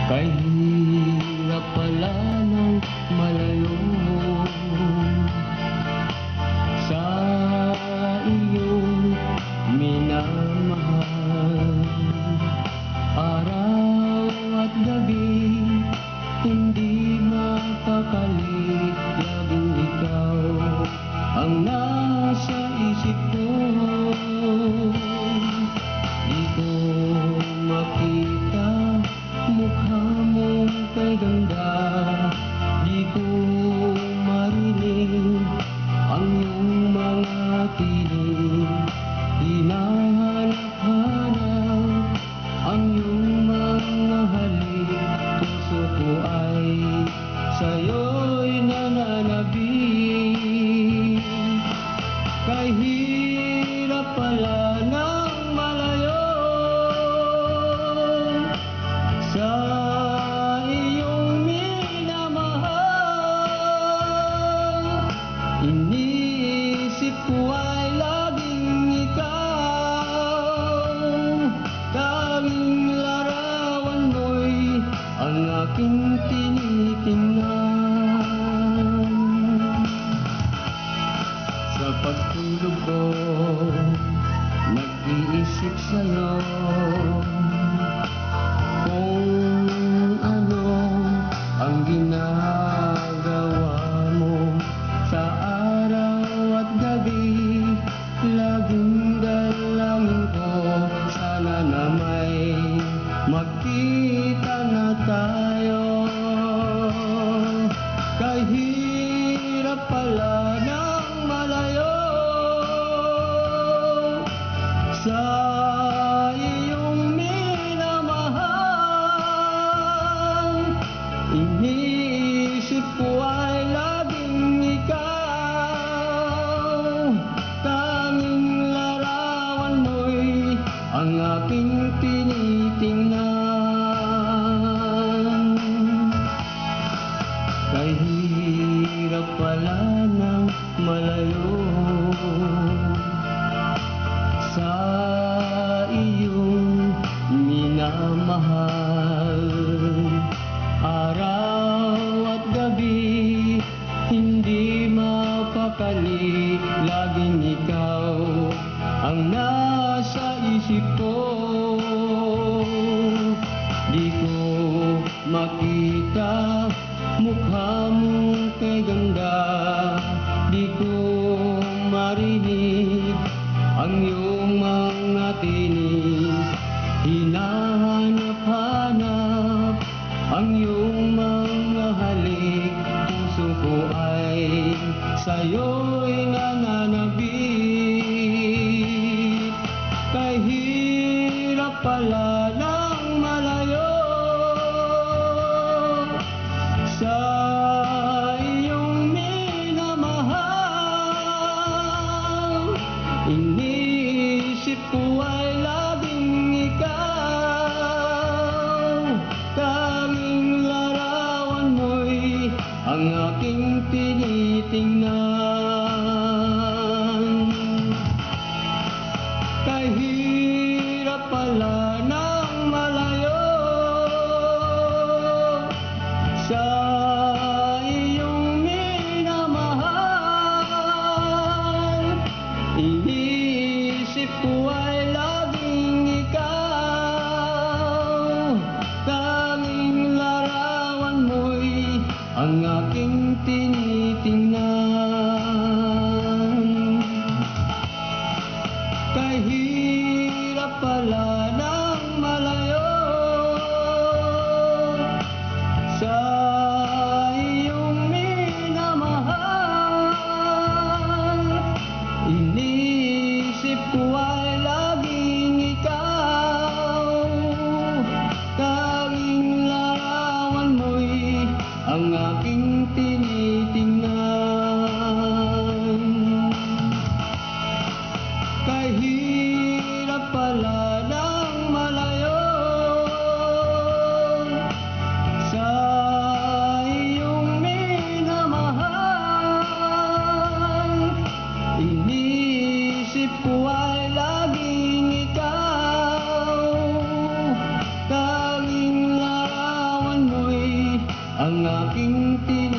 Kay hirap pala ng malayo sa iyong minamahal. Araw at gabi, hindi mapakali, laging ikaw ang nasa isip ko. Di ko makita mukha mong kaganda, di ko marinig ang iyong mga tinig. Hinahanap-hanap ang iyong mga halik, puso ko ay sa'yo'y nananabik. Kay hirap pala ng malayo sa iyong minamahal. Iniisip ko ay laging ikaw, tanging larawan mo'y ang aking tinitingnan. Sa pagtulog ko, nag-iisip sa'yo, kung ano ang ginagawa mo sa araw at gabi. Laging dalangin ko, sana na may magkita na tayo. Kay hirap pala ng malayo sa iyong minamahal. Iniisip ko ay laging ikaw, tanging larawan mo'y ang aking tinitingnan. Kay hirap pala ng malayo sa iyong minamahal. Araw at gabi, hindi mapakali, laging ikaw ang nasa isip ko. Di ko makita mukha mong kaganda, di ko marinig ang iyong mga tinig. Hinahanap-hanap ang iyong mga halik, puso ko ay sa'yo'y nananabik. Kay hirap pala ng malayo sa iyong minamahal. Iniisip ko ay laging ikaw, tanging larawan mo'y ang aking tinitingnan. Kay hirap pala na ang aking